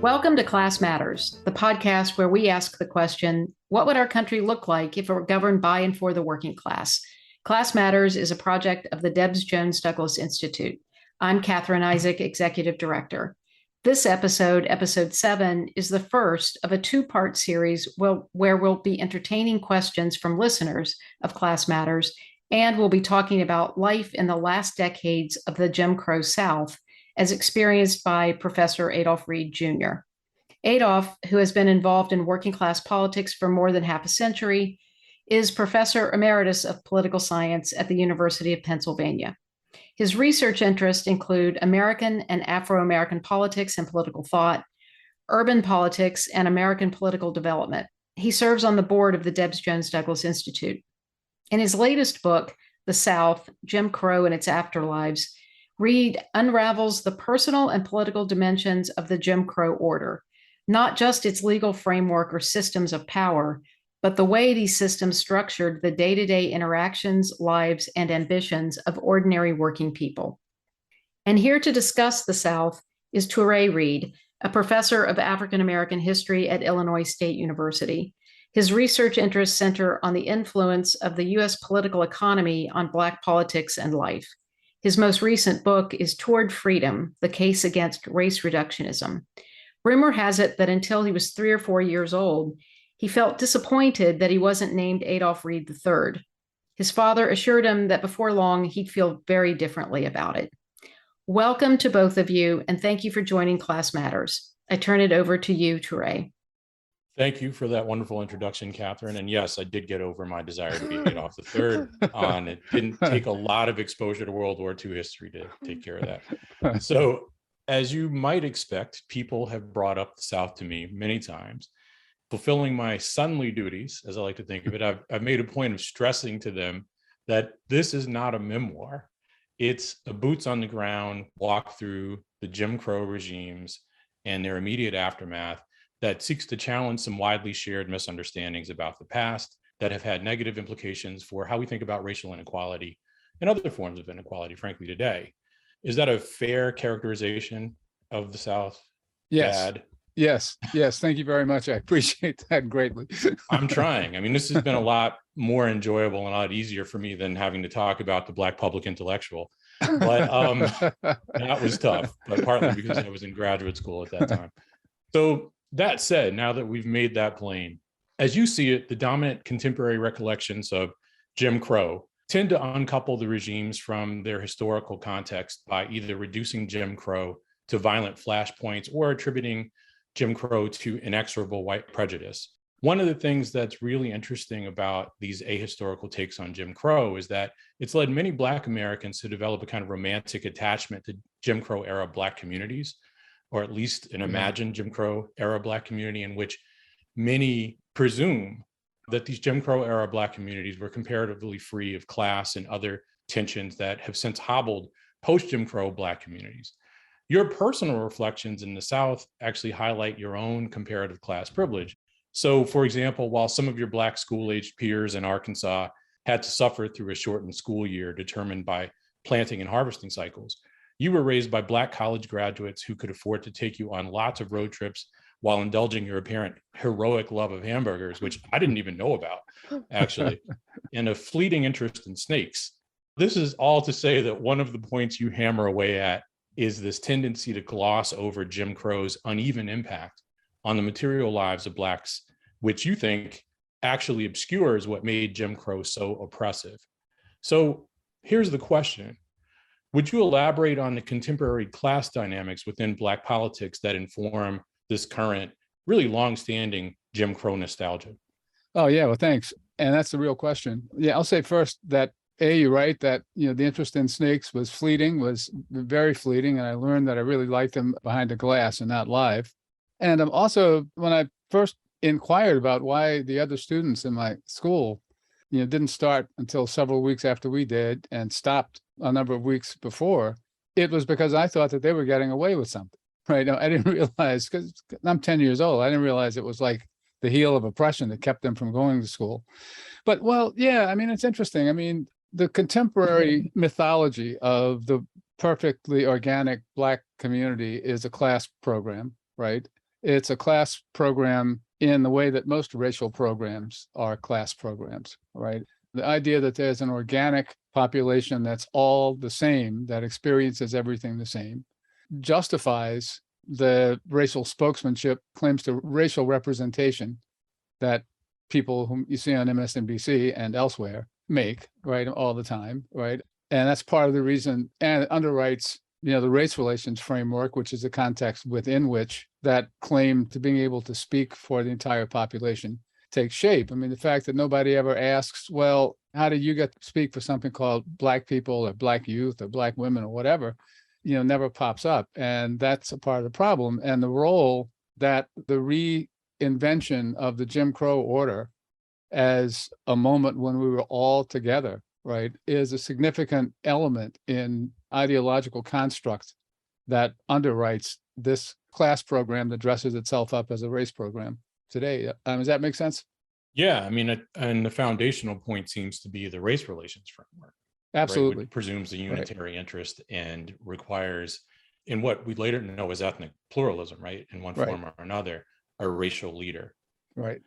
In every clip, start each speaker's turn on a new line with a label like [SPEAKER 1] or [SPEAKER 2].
[SPEAKER 1] Welcome to Class Matters, the podcast where we ask the question, what would our country look like if it were governed by and for the working class? Class Matters is a project of the Debs Jones Douglas Institute. I'm Catherine Isaac, Executive Director. This episode, episode 7, is the first of a two-part series where we'll be entertaining questions from listeners of Class Matters, and we'll be talking about life in the last decades of the Jim Crow South, as experienced by Professor Adolph Reed Jr. Adolph, who has been involved in working class politics for more than half a century, is Professor Emeritus of Political Science at the University of Pennsylvania. His research interests include American and Afro-American politics and political thought, urban politics, and American political development. He serves on the board of the Debs Jones Douglas Institute. In his latest book, The South, Jim Crow and Its Afterlives, Reed unravels the personal and political dimensions of the Jim Crow order, not just its legal framework or systems of power, but the way these systems structured the day-to-day interactions, lives, and ambitions of ordinary working people. And here to discuss the South is Toure Reed, a professor of African American history at Illinois State University. His research interests center on the influence of the U.S. political economy on Black politics and life. His most recent book is Toward Freedom, The Case Against Race Reductionism. Rumor has it that until he was 3 or 4 years old, he felt disappointed that he wasn't named Adolph Reed III. His father assured him that before long, he'd feel very differently about it. Welcome to both of you, and thank you for joining Class Matters. I turn it over to you, Toure.
[SPEAKER 2] Thank you for that wonderful introduction, Catherine. And yes, I did get over my desire to be Adolph III on. It didn't take a lot of exposure to World War II history to take care of that. So as you might expect, people have brought up the South to me many times. Fulfilling my sonly duties, as I like to think of it, I've made a point of stressing to them that this is not a memoir. It's a boots on the ground walk through the Jim Crow regimes and their immediate aftermath that seeks to challenge some widely shared misunderstandings about the past that have had negative implications for how we think about racial inequality and other forms of inequality, frankly, today. Is that a fair characterization of the South?
[SPEAKER 3] Yes.
[SPEAKER 2] Dad?
[SPEAKER 3] Yes. Thank you very much. I appreciate that greatly.
[SPEAKER 2] I'm trying. I mean, this has been a lot more enjoyable and a lot easier for me than having to talk about the Black public intellectual. But that was tough, but partly because I was in graduate school at that time. So that said, now that we've made that plain, as you see it, the dominant contemporary recollections of Jim Crow tend to uncouple the regimes from their historical context by either reducing Jim Crow to violent flashpoints or attributing Jim Crow to inexorable white prejudice. One of the things that's really interesting about these ahistorical takes on Jim Crow is that it's led many Black Americans to develop a kind of romantic attachment to Jim Crow era Black communities, or at least an imagined Jim Crow era Black community in which many presume that these Jim Crow era Black communities were comparatively free of class and other tensions that have since hobbled post-Jim Crow Black communities. Your personal reflections in the South actually highlight your own comparative class privilege. So, for example, while some of your Black school-aged peers in Arkansas had to suffer through a shortened school year determined by planting and harvesting cycles, you were raised by Black college graduates who could afford to take you on lots of road trips while indulging your apparent heroic love of hamburgers, which I didn't even know about, actually, and a fleeting interest in snakes. This is all to say that one of the points you hammer away at is this tendency to gloss over Jim Crow's uneven impact on the material lives of Blacks, which you think actually obscures what made Jim Crow so oppressive. So here's the question. Would you elaborate on the contemporary class dynamics within Black politics that inform this current, really long-standing Jim Crow nostalgia?
[SPEAKER 3] Oh, yeah. Well, thanks. And that's the real question. Yeah, I'll say first that, you're right, that, the interest in snakes was very fleeting. And I learned that I really liked them behind a glass and not live. And also, when I first inquired about why the other students in my school, didn't start until several weeks after we did and stopped a number of weeks before, it was because I thought that they were getting away with something, right? I didn't realize, because I'm 10 years old, I didn't realize it was like the heel of oppression that kept them from going to school. But, well, yeah, I mean, it's interesting. I mean, the contemporary mythology of the perfectly organic Black community is a class program, right? It's a class program in the way that most racial programs are class programs, right? The idea that there's an organic population that's all the same, that experiences everything the same, justifies the racial spokesmanship, claims to racial representation that people whom you see on MSNBC and elsewhere make, right, all the time, right? And that's part of the reason, and it underwrites, the race relations framework, which is the context within which that claim to being able to speak for the entire population takes shape. I mean, the fact that nobody ever asks, well, how did you get to speak for something called Black people or Black youth or Black women or whatever, never pops up. And that's a part of the problem. And the role that the reinvention of the Jim Crow order as a moment when we were all together, right, is a significant element in ideological construct that underwrites this class program that dresses itself up as a race program today. Does that make sense?
[SPEAKER 2] Yeah, I mean, and the foundational point seems to be the race relations framework.
[SPEAKER 3] Absolutely.
[SPEAKER 2] Right, which presumes a unitary interest and requires, in what we later know as ethnic pluralism, right, in one form or another, a racial leader.
[SPEAKER 3] Right.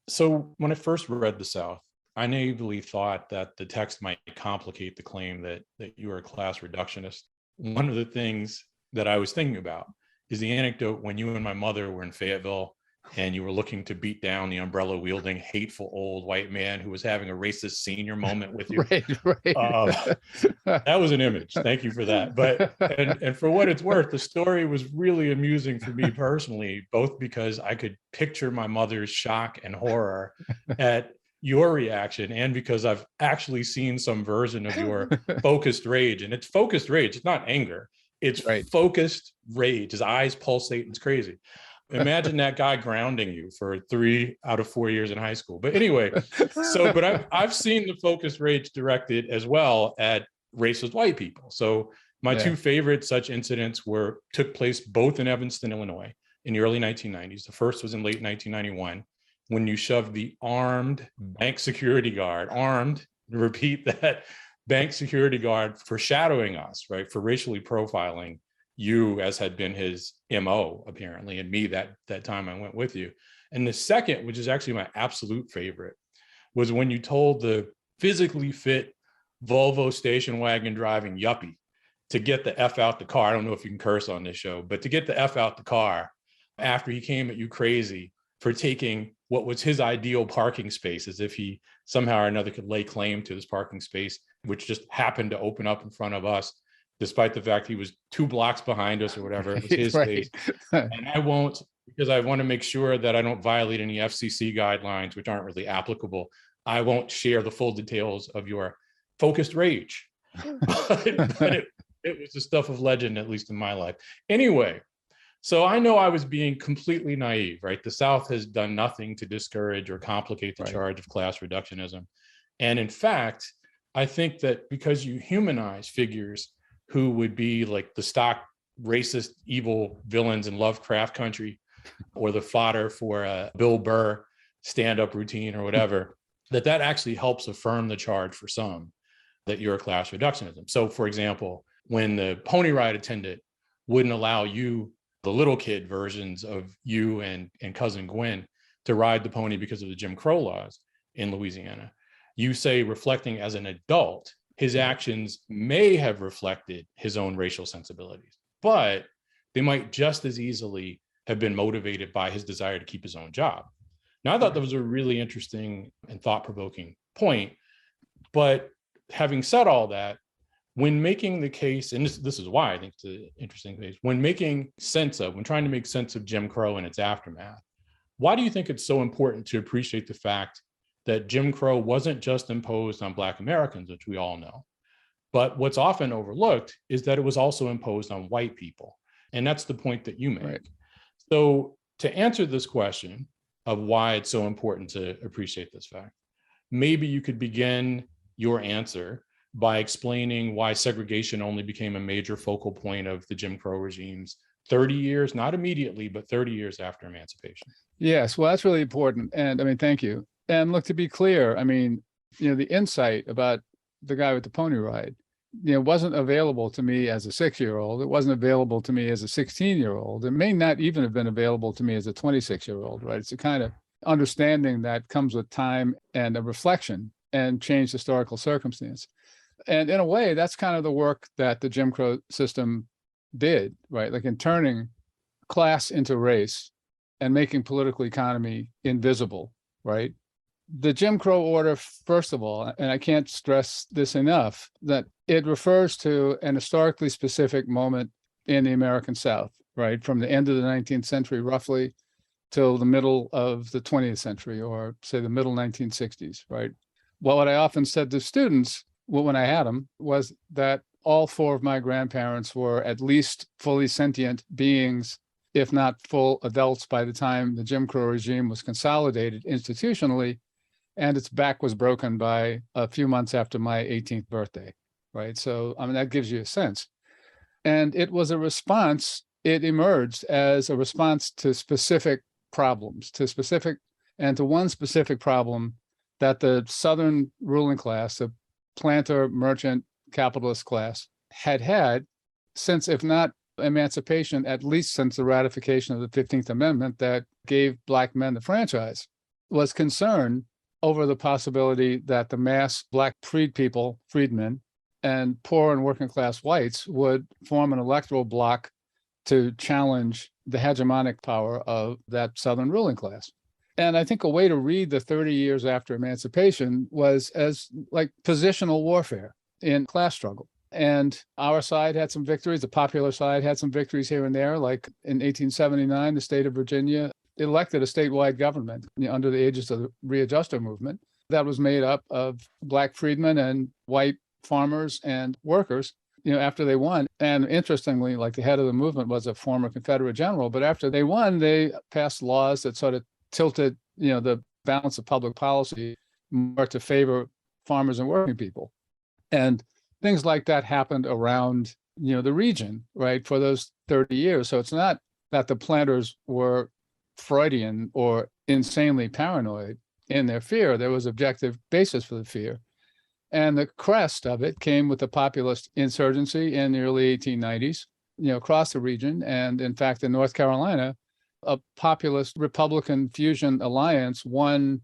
[SPEAKER 2] So when I first read the South, I naively thought that the text might complicate the claim that you are a class reductionist. One of the things that I was thinking about is the anecdote when you and my mother were in Fayetteville and you were looking to beat down the umbrella wielding, hateful old white man who was having a racist senior moment with you.
[SPEAKER 3] Right.
[SPEAKER 2] That was an image. Thank you for that. But and for what it's worth, the story was really amusing for me personally, both because I could picture my mother's shock and horror at your reaction, and because I've actually seen some version of your focused rage. And it's focused rage. It's not anger. It's focused rage. His eyes pulsate. It's crazy. Imagine that guy grounding you for 3 out of 4 years in high school. But anyway, but I've seen the focused rage directed as well at racist white people. So my two favorite such incidents took place both in Evanston, Illinois in the early 1990s. The first was in late 1991 when you shoved the armed bank security guard, repeat that, bank security guard foreshadowing us, right, for racially profiling you, as had been his MO apparently, and me that time I went with you. And the second, which is actually my absolute favorite, was when you told the physically fit Volvo station wagon driving yuppie to get the F out the car. I don't know if you can curse on this show, but to get the F out the car after he came at you crazy for taking what was his ideal parking space, as if he somehow or another could lay claim to this parking space, which just happened to open up in front of us, despite the fact he was 2 blocks behind us or whatever. It was his space. And I won't, because I want to make sure that I don't violate any FCC guidelines, which aren't really applicable. I won't share the full details of your focused rage. but it was the stuff of legend, at least in my life. Anyway, so I know I was being completely naive, right? The South has done nothing to discourage or complicate the charge of class reductionism. And in fact, I think that because you humanize figures who would be like the stock racist, evil villains in Lovecraft Country, or the fodder for a Bill Burr stand-up routine or whatever, that actually helps affirm the charge for some that you're a class reductionism. So for example, when the pony ride attendant wouldn't allow you, the little kid versions of you and cousin Gwen, to ride the pony because of the Jim Crow laws in Louisiana, you say, reflecting as an adult, his actions may have reflected his own racial sensibilities, but they might just as easily have been motivated by his desire to keep his own job. Now, I thought that was a really interesting and thought-provoking point. But having said all that, when making the case, and this is why I think it's an interesting case, when trying to make sense of Jim Crow and its aftermath, why do you think it's so important to appreciate the fact that Jim Crow wasn't just imposed on Black Americans, which we all know, but what's often overlooked is that it was also imposed on white people? And that's the point that you make. Right. So to answer this question of why it's so important to appreciate this fact, maybe you could begin your answer by explaining why segregation only became a major focal point of the Jim Crow regimes 30 years, not immediately, but 30 years after emancipation.
[SPEAKER 3] Yes, well, that's really important. And I mean, thank you. And look, to be clear, I mean, the insight about the guy with the pony ride, wasn't available to me as a 6-year-old. It wasn't available to me as a 16-year-old. It may not even have been available to me as a 26-year-old, right? It's a kind of understanding that comes with time and a reflection and changed historical circumstance. And in a way, that's kind of the work that the Jim Crow system did, right? Like in turning class into race and making political economy invisible, right? The Jim Crow order, first of all, and I can't stress this enough, that it refers to an historically specific moment in the American South, right? From the end of the 19th century, roughly, till the middle of the 20th century, or say the middle 1960s, right? Well, what I often said to students when I had them was that all 4 of my grandparents were at least fully sentient beings, if not full adults, by the time the Jim Crow regime was consolidated institutionally, and its back was broken by a few months after my 18th birthday, right? So, I mean, that gives you a sense. And it was a response, it emerged as a response to specific problems, to one specific problem that the Southern ruling class, the planter, merchant, capitalist class, had since, if not emancipation, at least since the ratification of the 15th Amendment that gave Black men the franchise, was concerned over the possibility that the mass Black freedmen, and poor and working class whites would form an electoral bloc to challenge the hegemonic power of that Southern ruling class. And I think a way to read the 30 years after emancipation was as like positional warfare in class struggle. And our side had some victories. The popular side had some victories here and there. Like in 1879, the state of Virginia elected a statewide government under the aegis of the Readjuster movement that was made up of Black freedmen and white farmers and workers, after they won. And interestingly, like the head of the movement was a former Confederate general, but after they won, they passed laws that sort of tilted, the balance of public policy more to favor farmers and working people. And things like that happened around, the region, right, for those 30 years. So it's not that the planters were Freudian or insanely paranoid in their fear. There was objective basis for the fear. And the crest of it came with the populist insurgency in the early 1890s, across the region. And in fact, in North Carolina, a populist Republican fusion alliance won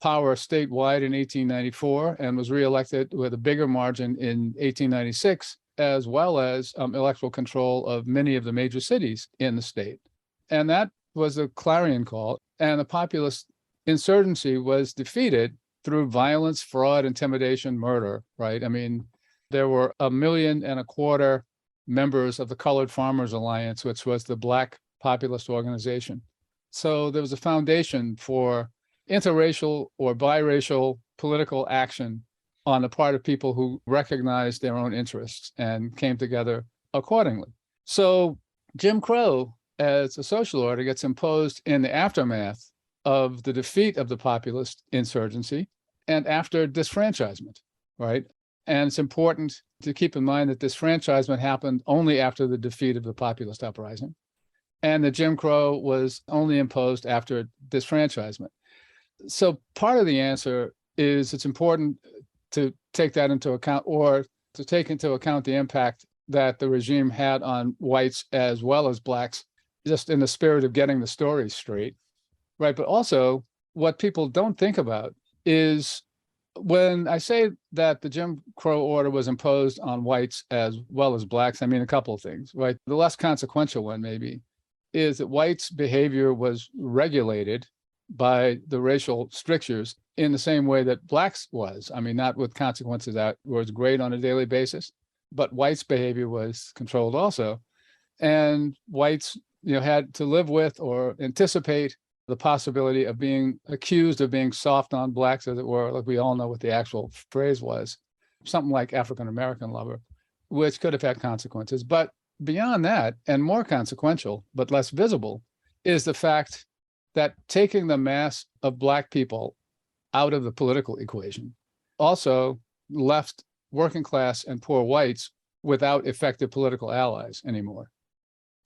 [SPEAKER 3] power statewide in 1894 and was reelected with a bigger margin in 1896, as well as electoral control of many of the major cities in the state. And that was a clarion call. And the populist insurgency was defeated through violence, fraud, intimidation, murder, right? I mean, there were 1.25 million members of the Colored Farmers Alliance, which was the Black populist organization. So there was a foundation for interracial or biracial political action on the part of people who recognized their own interests and came together accordingly. So Jim Crow, as a social order, gets imposed in the aftermath of the defeat of the populist insurgency and after disfranchisement, right? And it's important to keep in mind that disfranchisement happened only after the defeat of the populist uprising, and the Jim Crow was only imposed after disfranchisement. So part of the answer is it's important to take that into account, or to take into account the impact that the regime had on whites as well as Blacks, just in the spirit of getting the story straight, right? But also what people don't think about is when I say that the Jim Crow order was imposed on whites as well as Blacks, I mean a couple of things, right? The less consequential one maybe is that whites' behavior was regulated by the racial strictures in the same way that Blacks was. I mean, not with consequences that was great on a daily basis, but whites' behavior was controlled also. And whites, had to live with or anticipate the possibility of being accused of being soft on Blacks, as it were. Like we all know what the actual phrase was, something like African-American lover, which could have had consequences. But beyond that, and more consequential, but less visible, is the fact that taking the mass of Black people out of the political equation also left working class and poor whites without effective political allies anymore.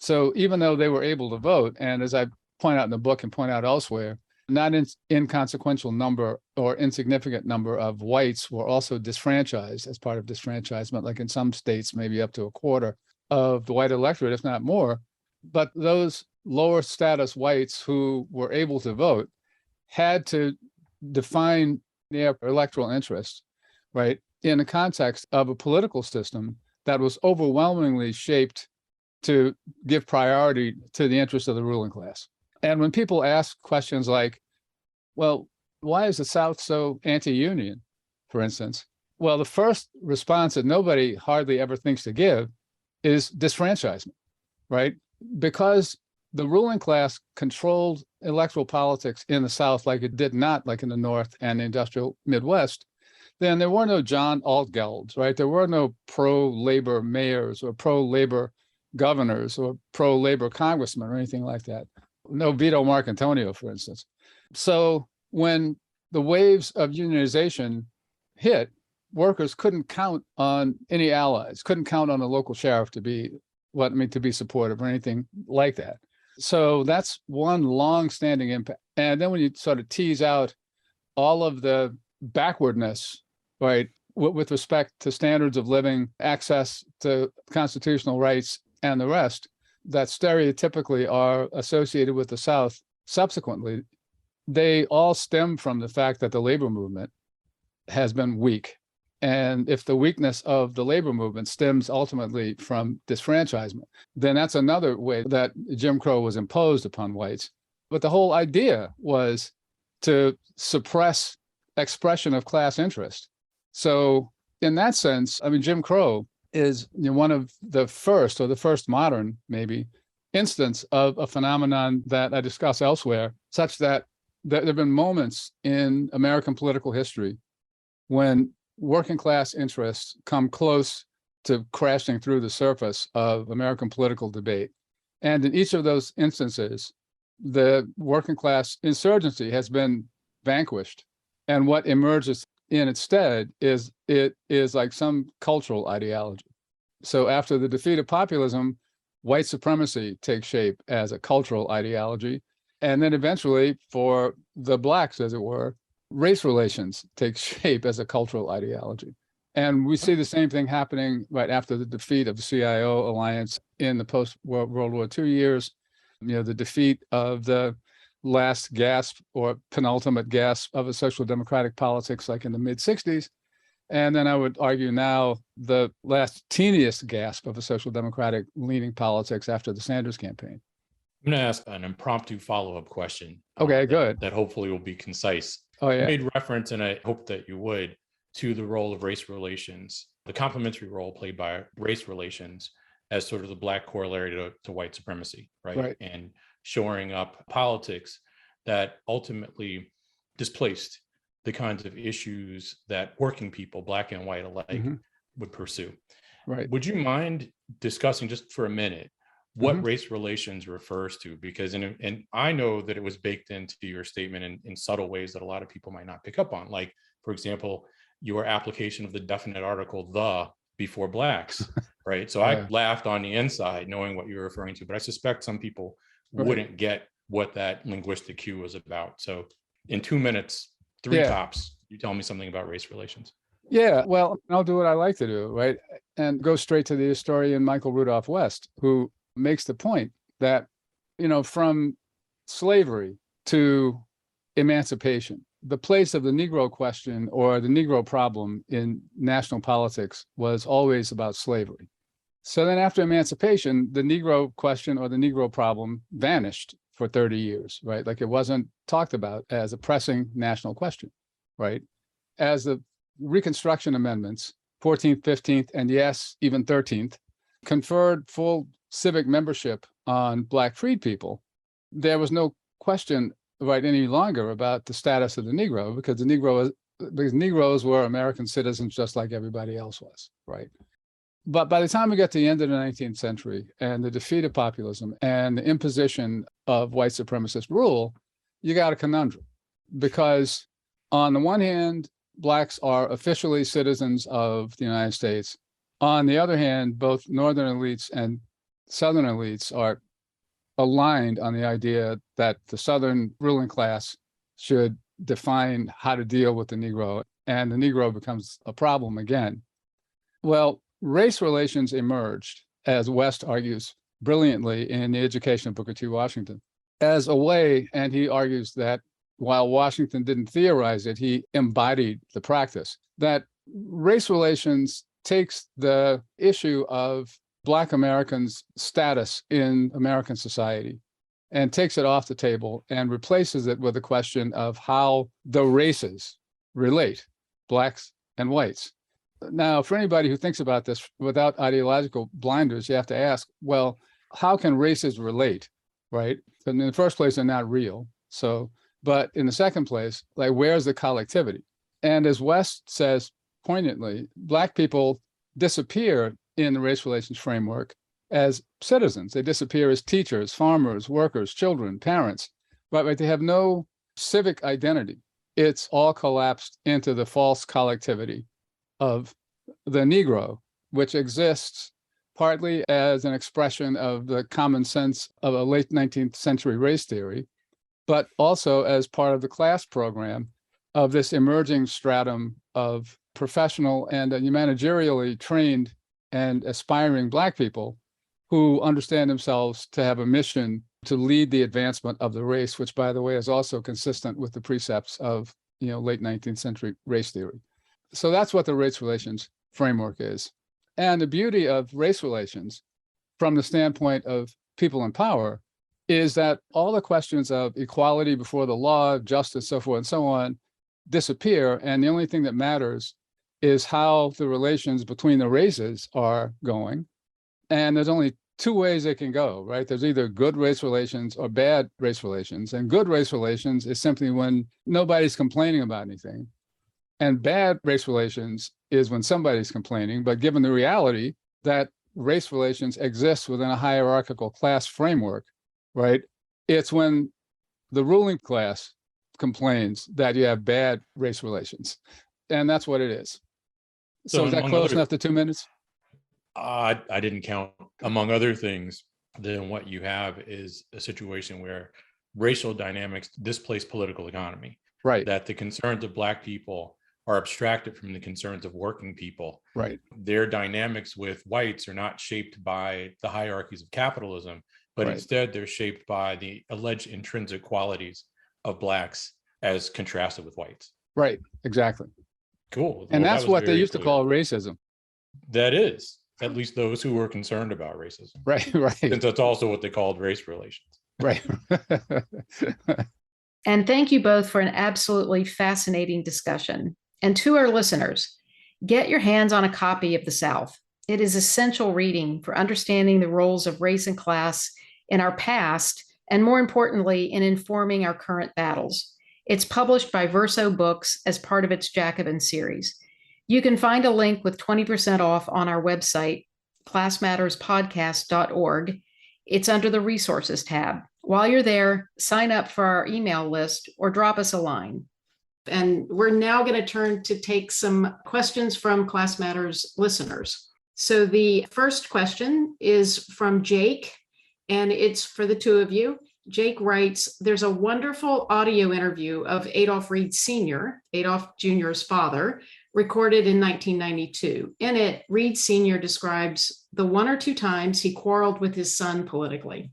[SPEAKER 3] So even though they were able to vote, and as I point out in the book and point out elsewhere, not inconsequential number or insignificant number of whites were also disfranchised as part of disfranchisement, like in some states, maybe up to a quarter of the white electorate, if not more. But those lower status whites who were able to vote had to define their electoral interest, right, in the context of a political system that was overwhelmingly shaped to give priority to the interests of the ruling class. And when people ask questions like, well, why is the South so anti-union, for instance? Well, the first response that nobody hardly ever thinks to give is disfranchisement, right? Because the ruling class controlled electoral politics in the South like it did not like in the North and the industrial Midwest, then there were no John Altgelds, right? There were no pro-labor mayors or pro-labor governors or pro-labor congressmen or anything like that. No Vito Marcantonio, for instance. So when the waves of unionization hit, workers couldn't count on any allies, couldn't count on a local sheriff to be to be supportive or anything like that. So that's one long-standing impact. And then when you sort of tease out all of the backwardness, right, with respect to standards of living, access to constitutional rights, and the rest that stereotypically are associated with the South subsequently, they all stem from the fact that the labor movement has been weak. And if the weakness of the labor movement stems ultimately from disfranchisement, then that's another way that Jim Crow was imposed upon whites. But the whole idea was to suppress expression of class interest. So in that sense, I mean, Jim Crow is one of the first, or the first modern, maybe, instance of a phenomenon that I discuss elsewhere, such that there have been moments in American political history when working class interests come close to crashing through the surface of American political debate. And in each of those instances, the working class insurgency has been vanquished. And what emerges in its stead is like some cultural ideology. So after the defeat of populism, white supremacy takes shape as a cultural ideology. And then eventually, for the blacks, as it were, race relations take shape as a cultural ideology. And we see the same thing happening right after the defeat of the CIO alliance in the post-World War II years, the defeat of the last gasp or penultimate gasp of a social democratic politics like in the mid-60s. And then I would argue now the last teeniest gasp of a social democratic leaning politics after the Sanders campaign.
[SPEAKER 2] I'm going to ask an impromptu follow-up question.
[SPEAKER 3] Okay, good.
[SPEAKER 2] That hopefully will be concise.
[SPEAKER 3] Oh, yeah.
[SPEAKER 2] You made reference, and I hope that you would, to the role of race relations, the complementary role played by race relations as sort of the Black corollary to white supremacy, right? And shoring up politics that ultimately displaced the kinds of issues that working people, Black and white alike, would pursue.
[SPEAKER 3] Right.
[SPEAKER 2] Would you mind discussing just for a minute what race relations refers to? Because, and I know that it was baked into your statement in subtle ways that a lot of people might not pick up on. Like, for example, your application of the definite article, the, before blacks, right? So I laughed on the inside knowing what you're referring to, but I suspect some people wouldn't get what that linguistic cue was about. So in 2 minutes, three tops, you tell me something about race relations.
[SPEAKER 3] Yeah, well, I'll do what I like to do, right? And go straight to the historian Michael Rudolph West, who makes the point that, from slavery to emancipation, the place of the Negro question or the Negro problem in national politics was always about slavery. So then after emancipation, the Negro question or the Negro problem vanished for 30 years, right? Like it wasn't talked about as a pressing national question, right? As the Reconstruction Amendments, 14th, 15th, and yes, even 13th, conferred full civic membership on Black freed people, there was no question right any longer about the status of the Negro because Negroes were American citizens just like everybody else was, right? But by the time we get to the end of the 19th century and the defeat of populism and the imposition of white supremacist rule, you got a conundrum because on the one hand, Blacks are officially citizens of the United States. On the other hand, both Northern elites and Southern elites are aligned on the idea that the Southern ruling class should define how to deal with the Negro, and the Negro becomes a problem again. Well, race relations emerged, as West argues brilliantly in The Education of Booker T. Washington, as a way, and he argues that while Washington didn't theorize it, he embodied the practice, that race relations takes the issue of Black Americans' status in American society and takes it off the table and replaces it with a question of how the races relate, Blacks and whites. Now, for anybody who thinks about this without ideological blinders, you have to ask, well, how can races relate, right? And in the first place, they're not real. So, but in the second place, like, where's the collectivity? And as West says poignantly, Black people disappear in the race relations framework as citizens. They disappear as teachers, farmers, workers, children, parents, but they have no civic identity. It's all collapsed into the false collectivity of the Negro, which exists partly as an expression of the common sense of a late 19th century race theory, but also as part of the class program of this emerging stratum of professional and managerially trained and aspiring Black people who understand themselves to have a mission to lead the advancement of the race, which, by the way, is also consistent with the precepts of late 19th century race theory. So that's what the race relations framework is. And the beauty of race relations from the standpoint of people in power is that all the questions of equality before the law, justice, so forth and so on, disappear. And the only thing that matters is how the relations between the races are going. And there's only two ways they can go, right? There's either good race relations or bad race relations. And good race relations is simply when nobody's complaining about anything. And bad race relations is when somebody's complaining, but given the reality that race relations exist within a hierarchical class framework, right? It's when the ruling class complains that you have bad race relations. And that's what it is. So is that close enough to 2 minutes?
[SPEAKER 2] I didn't count. Among other things, then what you have is a situation where racial dynamics displace political economy.
[SPEAKER 3] Right.
[SPEAKER 2] That the concerns of Black people are abstracted from the concerns of working people.
[SPEAKER 3] Right.
[SPEAKER 2] Their dynamics with whites are not shaped by the hierarchies of capitalism, but
[SPEAKER 3] Right.
[SPEAKER 2] instead they're shaped by the alleged intrinsic qualities of Blacks as contrasted with whites.
[SPEAKER 3] Right. Exactly.
[SPEAKER 2] Cool.
[SPEAKER 3] And
[SPEAKER 2] Well,
[SPEAKER 3] that's what they used to call racism.
[SPEAKER 2] That is, at least those who were concerned about racism.
[SPEAKER 3] Right. Right.
[SPEAKER 2] Since that's also what they called race relations.
[SPEAKER 3] Right.
[SPEAKER 1] And thank you both for an absolutely fascinating discussion. And to our listeners, get your hands on a copy of The South. It is essential reading for understanding the roles of race and class in our past, and more importantly, in informing our current battles. It's published by Verso Books as part of its Jacobin series. You can find a link with 20% off on our website, classmatterspodcast.org. It's under the Resources tab. While you're there, sign up for our email list or drop us a line. And we're now going to turn to take some questions from Class Matters listeners. So the first question is from Jake, and it's for the two of you. Jake writes, there's a wonderful audio interview of Adolph Reed Sr., Adolph Jr.'s father, recorded in 1992. In it, Reed Sr. describes the one or two times he quarreled with his son politically.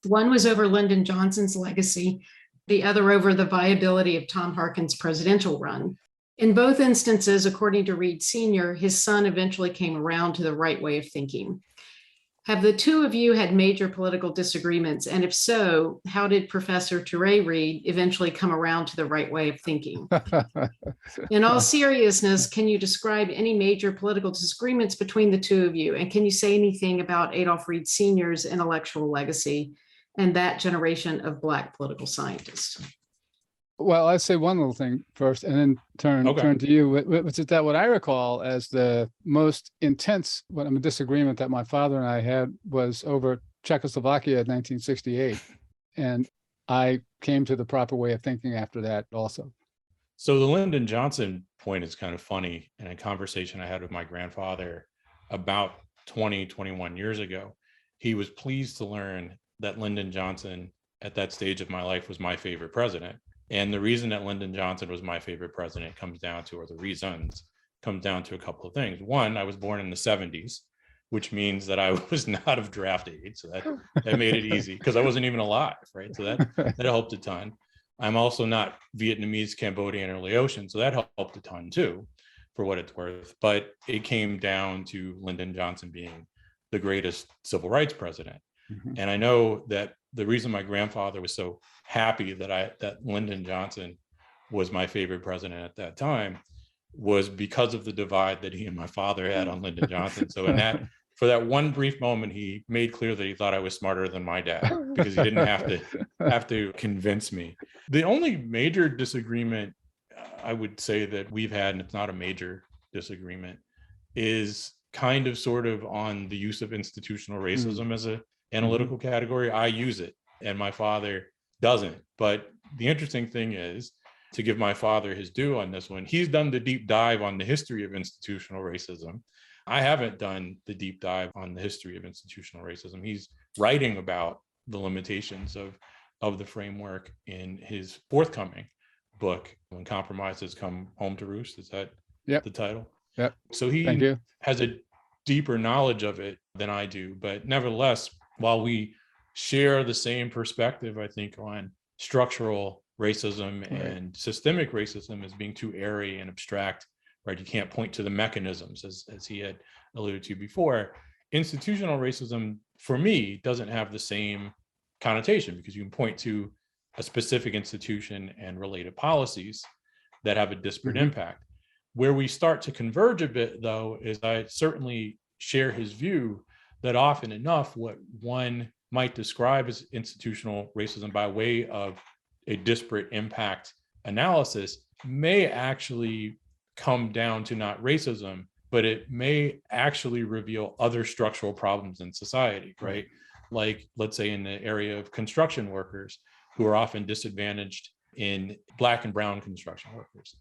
[SPEAKER 1] One was over Lyndon Johnson's legacy, the other over the viability of Tom Harkin's presidential run. In both instances, according to Reed Sr., his son eventually came around to the right way of thinking. Have the two of you had major political disagreements? And if so, how did Professor Toure Reed eventually come around to the right way of thinking? In all seriousness, can you describe any major political disagreements between the two of you? And can you say anything about Adolph Reed Sr.'s intellectual legacy and that generation of Black political scientists?
[SPEAKER 3] Well, I'd say one little thing first, and then turn to you. Which is that what I recall as the most intense disagreement that my father and I had was over Czechoslovakia in 1968, and I came to the proper way of thinking after that also.
[SPEAKER 2] So the Lyndon Johnson point is kind of funny. In a conversation I had with my grandfather about 21 years ago, he was pleased to learn that Lyndon Johnson at that stage of my life was my favorite president. And the reason that Lyndon Johnson was my favorite president comes down to, or the reasons comes down to a couple of things. One, I was born in the 70s, which means that I was not of draft age. So that made it easy because I wasn't even alive, right? So that helped a ton. I'm also not Vietnamese, Cambodian, or Laotian. So that helped a ton too, for what it's worth. But it came down to Lyndon Johnson being the greatest civil rights president.
[SPEAKER 3] Mhm.
[SPEAKER 2] And I know that the reason my grandfather was so happy that Lyndon Johnson was my favorite president at that time was because of the divide that he and my father had on Lyndon Johnson. So for that one brief moment, he made clear that he thought I was smarter than my dad because he didn't have to convince me. The only major disagreement I would say that we've had, and it's not a major disagreement, is kind of sort of on the use of institutional racism as an analytical category. I use it and my father doesn't. But the interesting thing is, to give my father his due on this one, he's done the deep dive on the history of institutional racism. I haven't done the deep dive on the history of institutional racism. He's writing about the limitations of the framework in his forthcoming book, When Compromises Come Home to Roost. Is that the title?
[SPEAKER 3] Yep.
[SPEAKER 2] So he has a deeper knowledge of it than I do. But nevertheless, while we share the same perspective, I think, on structural racism and systemic racism as being too airy and abstract, right? You can't point to the mechanisms as he had alluded to before. Institutional racism, for me, doesn't have the same connotation because you can point to a specific institution and related policies that have a disparate impact. Where we start to converge a bit, though, is I certainly share his view that often enough, what one might describe as institutional racism by way of a disparate impact analysis may actually come down to not racism, but it may actually reveal other structural problems in society, right? Like, let's say in the area of construction workers who are often disadvantaged in Black and brown construction workers,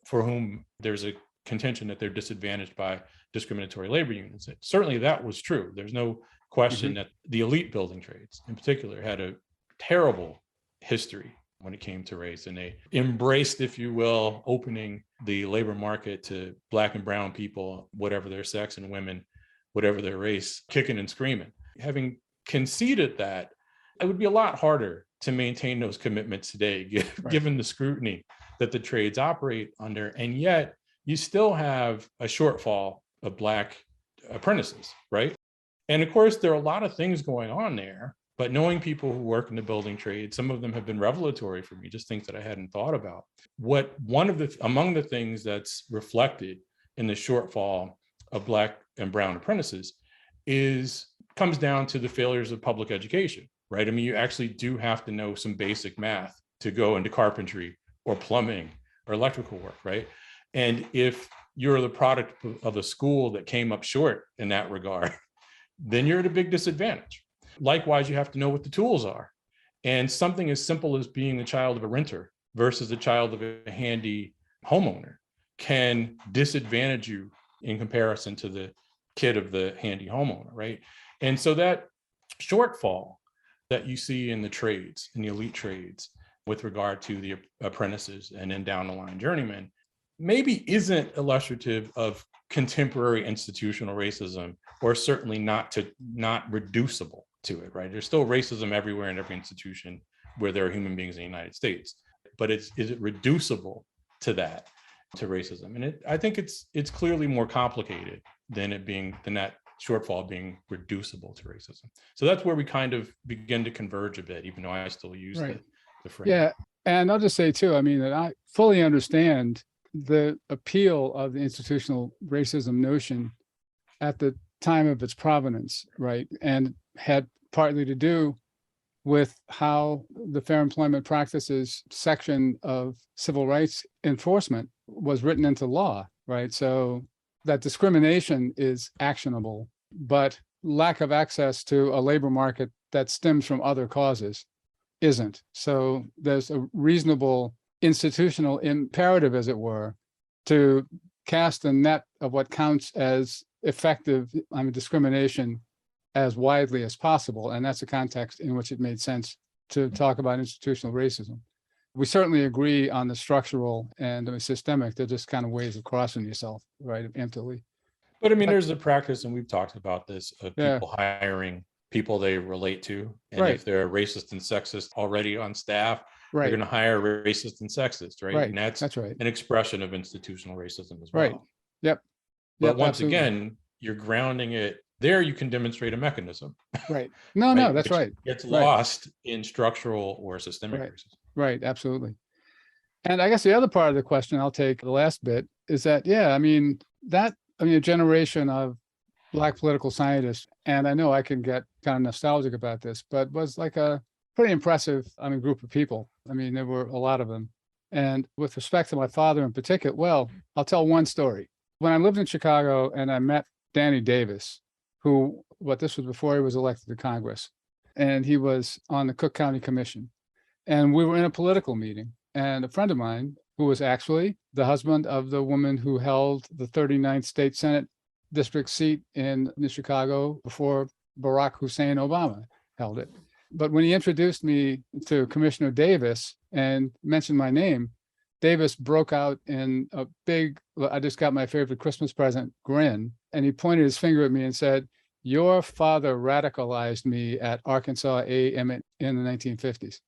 [SPEAKER 2] for whom there's a contention that they're disadvantaged by discriminatory labor unions. Certainly that was true. There's no question that the elite building trades in particular had a terrible history when it came to race, and they embraced, if you will, opening the labor market to Black and brown people, whatever their sex, and women, whatever their race, kicking and screaming. Having conceded that, it would be a lot harder to maintain those commitments today, given the scrutiny that the trades operate under. And yet you still have a shortfall of Black apprentices, right? And of course, there are a lot of things going on there, but knowing people who work in the building trade, some of them have been revelatory for me, just things that I hadn't thought about. Among the things that's reflected in the shortfall of Black and brown apprentices comes down to the failures of public education, right? I mean, you actually do have to know some basic math to go into carpentry or plumbing or electrical work, right? And if you're the product of a school that came up short in that regard, then you're at a big disadvantage. Likewise, you have to know what the tools are. And something as simple as being the child of a renter versus the child of a handy homeowner can disadvantage you in comparison to the kid of the handy homeowner, right? And so that shortfall that you see in the trades, in the elite trades, with regard to the apprentices and then down the line journeymen, maybe isn't illustrative of contemporary institutional racism, or certainly not reducible to it, right? There's still racism everywhere in every institution where there are human beings in the United States, but is it reducible to that, to racism? And I think it's clearly more complicated than that shortfall being reducible to racism. So that's where we kind of begin to converge a bit, even though I still use the phrase.
[SPEAKER 3] Yeah, and I'll just say too, I mean, that I fully understand the appeal of the institutional racism notion at the time of its provenance, right? And had partly to do with how the Fair Employment Practices section of civil rights enforcement was written into law, right? So that discrimination is actionable, but lack of access to a labor market that stems from other causes isn't. So there's a reasonable institutional imperative, as it were, to cast a net of what counts as effective discrimination as widely as possible. And that's a context in which it made sense to talk about institutional racism. We certainly agree on the structural and the systemic. They're just kind of ways of crossing yourself, right, emptily.
[SPEAKER 2] But I mean, there's a practice, and we've talked about this, of
[SPEAKER 3] Yeah.
[SPEAKER 2] people hiring people they relate to. And
[SPEAKER 3] Right.
[SPEAKER 2] if they're racist and sexist already on staff, they're
[SPEAKER 3] Right.
[SPEAKER 2] going to hire racist and sexist, right?
[SPEAKER 3] Right.
[SPEAKER 2] And that's
[SPEAKER 3] right.
[SPEAKER 2] an expression of institutional racism as
[SPEAKER 3] Right.
[SPEAKER 2] well.
[SPEAKER 3] Yep.
[SPEAKER 2] But
[SPEAKER 3] Yep,
[SPEAKER 2] once
[SPEAKER 3] absolutely.
[SPEAKER 2] again, you're grounding it there. You can demonstrate a mechanism,
[SPEAKER 3] Right. No,
[SPEAKER 2] right?
[SPEAKER 3] no, that's
[SPEAKER 2] Which
[SPEAKER 3] right.
[SPEAKER 2] gets
[SPEAKER 3] Right.
[SPEAKER 2] lost in structural or systemic
[SPEAKER 3] Right.
[SPEAKER 2] racism.
[SPEAKER 3] Right. Absolutely. And I guess the other part of the question, I'll take the last bit, is that, a generation of Black political scientists, and I know I can get kind of nostalgic about this, but was like a pretty impressive, group of people. There were a lot of them. And with respect to my father in particular, well, I'll tell one story. When I lived in Chicago and I met Danny Davis, this was before he was elected to Congress, and he was on the Cook County Commission. And we were in a political meeting, and a friend of mine, who was actually the husband of the woman who held the 39th state Senate district seat in Chicago before Barack Hussein Obama held it. But when he introduced me to Commissioner Davis and mentioned my name, Davis broke out in a big, I just got my favorite Christmas present grin, and he pointed his finger at me and said, "Your father radicalized me at Arkansas A&M in the 1950s.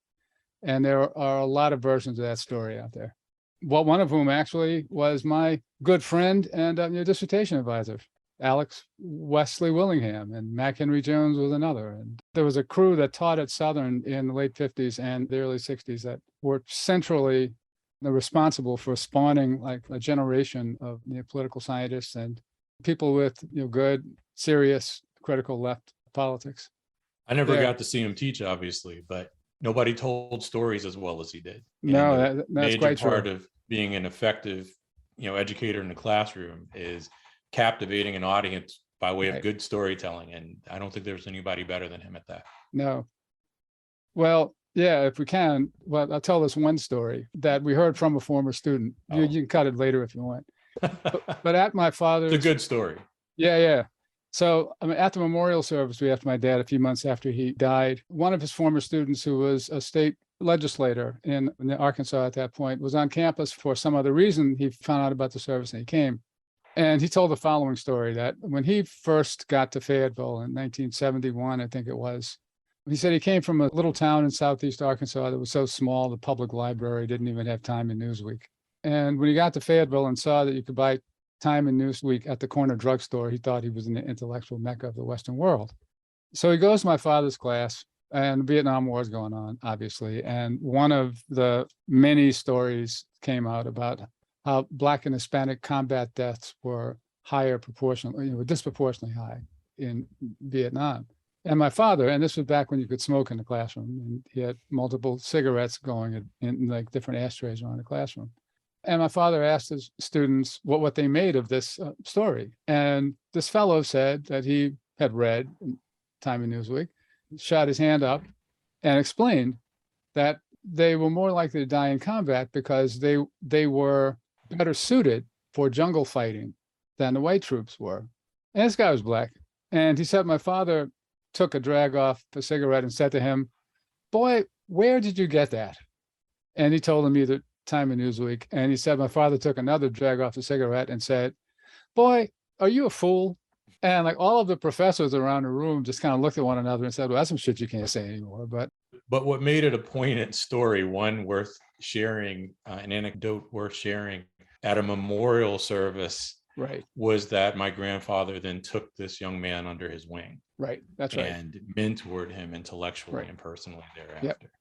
[SPEAKER 3] And there are a lot of versions of that story out there. Well, one of whom actually was my good friend and dissertation advisor, Alex Wesley Willingham, and Mac Henry Jones was another. And there was a crew that taught at Southern in the late 50s and the early 60s that were centrally responsible for spawning like a generation of political scientists and people with good, serious, critical left politics.
[SPEAKER 2] I never got to see him teach, obviously, but nobody told stories as well as he did.
[SPEAKER 3] No,
[SPEAKER 2] and
[SPEAKER 3] that's quite true.
[SPEAKER 2] Part of being an effective, educator in the classroom is captivating an audience by way of good storytelling. And I don't think there's anybody better than him at that.
[SPEAKER 3] No. Well, yeah, if we can, I'll tell this one story that we heard from a former student. You can cut it later if you want. But at my father's...
[SPEAKER 2] It's a good story.
[SPEAKER 3] Yeah. So at the memorial service we had for my dad a few months after he died, one of his former students, who was a state legislator in Arkansas at that point, was on campus for some other reason. He found out about the service and he came. And he told the following story, that when he first got to Fayetteville in 1971, I think it was, he said he came from a little town in southeast Arkansas that was so small, the public library didn't even have Time and Newsweek. And when he got to Fayetteville and saw that you could buy Time and Newsweek at the corner drugstore, he thought he was in the intellectual mecca of the Western world. So he goes to my father's class, and the Vietnam War is going on, obviously. And one of the many stories came out about how Black and Hispanic combat deaths were higher proportionally, disproportionately high in Vietnam. And my father, and this was back when you could smoke in the classroom, and he had multiple cigarettes going in like different ashtrays around the classroom. And my father asked his students what they made of this story. And this fellow said that he had read Time and Newsweek, shot his hand up, and explained that they were more likely to die in combat because they were better suited for jungle fighting than the white troops were. And this guy was Black. And he said my father took a drag off a cigarette and said to him, "Boy, where did you get that?" And he told him either Time and Newsweek. And he said my father took another drag off a cigarette and said, "Boy, are you a fool?" And like all of the professors around the room just kind of looked at one another and said, "Well, that's some shit you can't say anymore." But
[SPEAKER 2] what made it a poignant story, one worth sharing, an anecdote worth sharing at a memorial service,
[SPEAKER 3] right,
[SPEAKER 2] was that my grandfather then took this young man under his wing.
[SPEAKER 3] Right. That's right.
[SPEAKER 2] And mentored him intellectually and personally thereafter.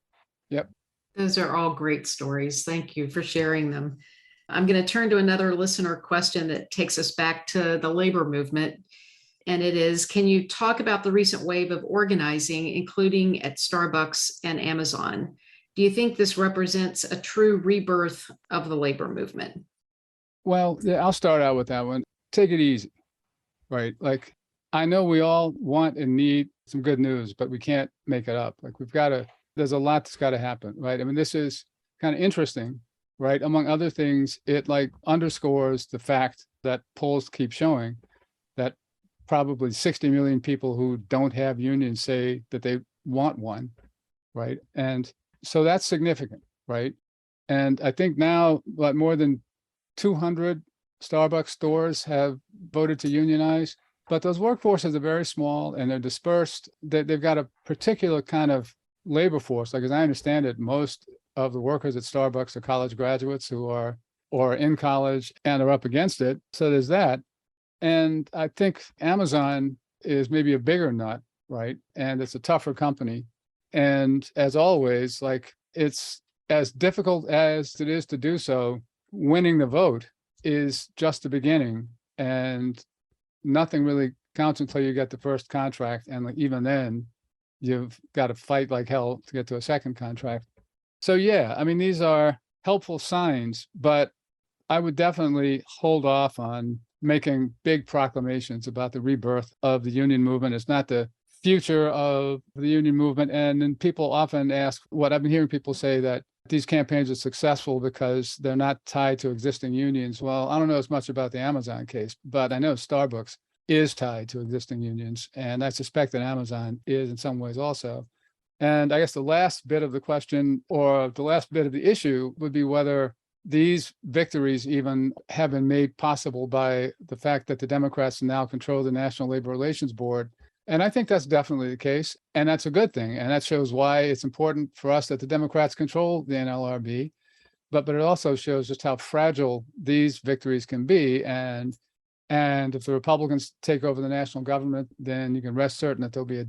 [SPEAKER 3] Yep.
[SPEAKER 1] Those are all great stories. Thank you for sharing them. I'm going to turn to another listener question that takes us back to the labor movement. And it is, can you talk about the recent wave of organizing, including at Starbucks and Amazon? Do you think this represents a true rebirth of the labor movement?
[SPEAKER 3] Well, yeah, I'll start out with that one. Take it easy, right? Like, I know we all want and need some good news, but we can't make it up. Like, there's a lot that's got to happen, right? This is kind of interesting, right? Among other things, it like underscores the fact that polls keep showing that probably 60 million people who don't have unions say that they want one, right? And so that's significant, right? And I think now more than 200 Starbucks stores have voted to unionize, but those workforces are very small and they're dispersed. They've got a particular kind of labor force. Like, as I understand it, most of the workers at Starbucks are college graduates who are or in college and are up against it. So there's that. And I think Amazon is maybe a bigger nut, right? And it's a tougher company. And as always, like, it's as difficult as it is to do so, winning the vote is just the beginning. And nothing really counts until you get the first contract. And like, even then, you've got to fight like hell to get to a second contract. So yeah, I mean, these are helpful signs, but I would definitely hold off on making big proclamations about the rebirth of the union movement. It's not the future of the union movement. And then people often ask, what I've been hearing people say, that these campaigns are successful because they're not tied to existing unions. Well, I don't know as much about the Amazon case, but I know Starbucks is tied to existing unions. And I suspect that Amazon is in some ways also. And I guess the last bit of the question, or the last bit of the issue, would be whether these victories even have been made possible by the fact that the Democrats now control the National Labor Relations Board. And I think that's definitely the case. And that's a good thing. And that shows why it's important for us that the Democrats control the NLRB. But it also shows just how fragile these victories can be. And if the Republicans take over the national government, then you can rest certain that there'll be a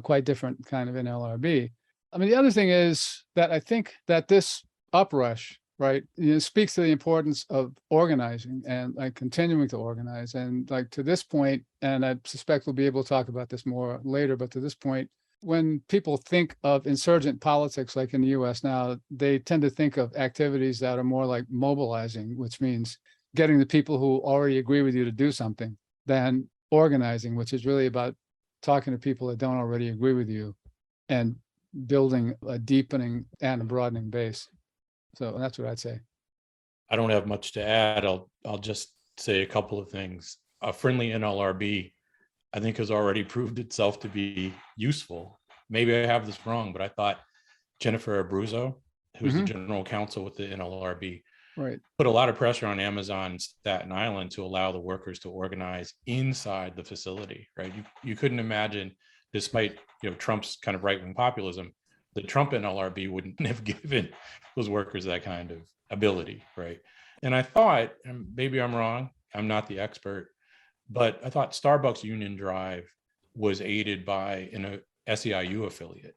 [SPEAKER 3] quite different kind of NLRB. I mean, the other thing is that I think that this uprush, right, speaks to the importance of organizing and like continuing to organize. And like, to this point, and I suspect we'll be able to talk about this more later, but to this point, when people think of insurgent politics, like in the US now, they tend to think of activities that are more like mobilizing, which means getting the people who already agree with you to do something, than organizing, which is really about talking to people that don't already agree with you and building a deepening and a broadening base. So that's what I'd say.
[SPEAKER 2] I don't have much to add. I'll just say a couple of things. A friendly NLRB, I think, has already proved itself to be useful. Maybe I have this wrong, but I thought Jennifer Abruzzo, who's the general counsel with the NLRB,
[SPEAKER 3] right,
[SPEAKER 2] put a lot of pressure on Amazon Staten Island to allow the workers to organize inside the facility, right? You couldn't imagine, despite Trump's kind of right-wing populism, the Trump NLRB wouldn't have given those workers that kind of ability, right? And I thought, and maybe I'm wrong, I'm not the expert, but I thought Starbucks Union Drive was aided by an SEIU affiliate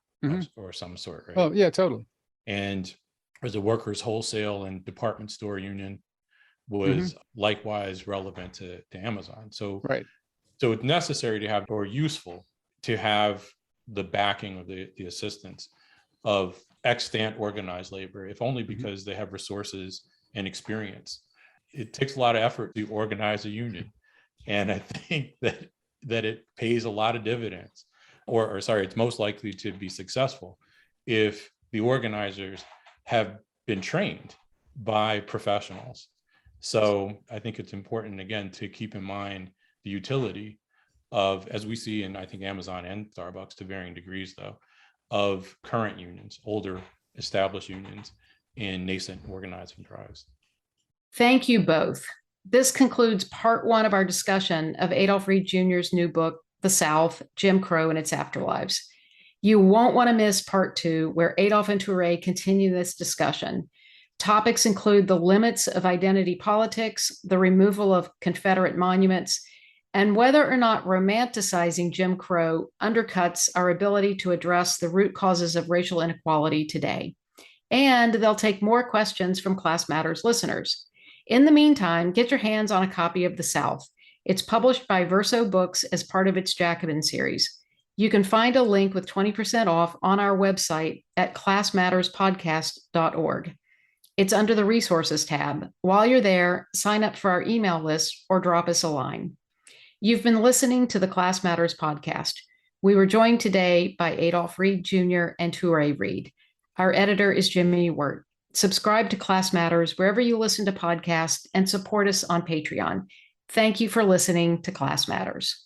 [SPEAKER 2] or some sort, right?
[SPEAKER 3] Oh, yeah, totally.
[SPEAKER 2] And there's a workers wholesale and department store union was likewise relevant to Amazon. So,
[SPEAKER 3] right.
[SPEAKER 2] So it's necessary to have, or useful to have, the backing of the assistance of extant organized labor, if only because they have resources and experience. It takes a lot of effort to organize a union. And I think that it pays a lot of dividends, or sorry, it's most likely to be successful if the organizers have been trained by professionals. So I think it's important, again, to keep in mind the utility of, as we see in, I think, Amazon and Starbucks to varying degrees, though, of current unions, older established unions in nascent organizing drives.
[SPEAKER 1] Thank you both. This concludes part one of our discussion of Adolph Reed Jr.'s new book, The South, Jim Crow and Its Afterlives. You won't want to miss part two, where Adolph and Toure continue this discussion. Topics include the limits of identity politics, the removal of Confederate monuments, and whether or not romanticizing Jim Crow undercuts our ability to address the root causes of racial inequality today. And they'll take more questions from Class Matters listeners. In the meantime, get your hands on a copy of The South. It's published by Verso Books as part of its Jacobin series. You can find a link with 20% off on our website at classmatterspodcast.org. It's under the Resources tab. While you're there, sign up for our email list or drop us a line. You've been listening to the Class Matters podcast. We were joined today by Adolph Reed Jr. and Toure Reed. Our editor is Jimmy Wirt. Subscribe to Class Matters wherever you listen to podcasts and support us on Patreon. Thank you for listening to Class Matters.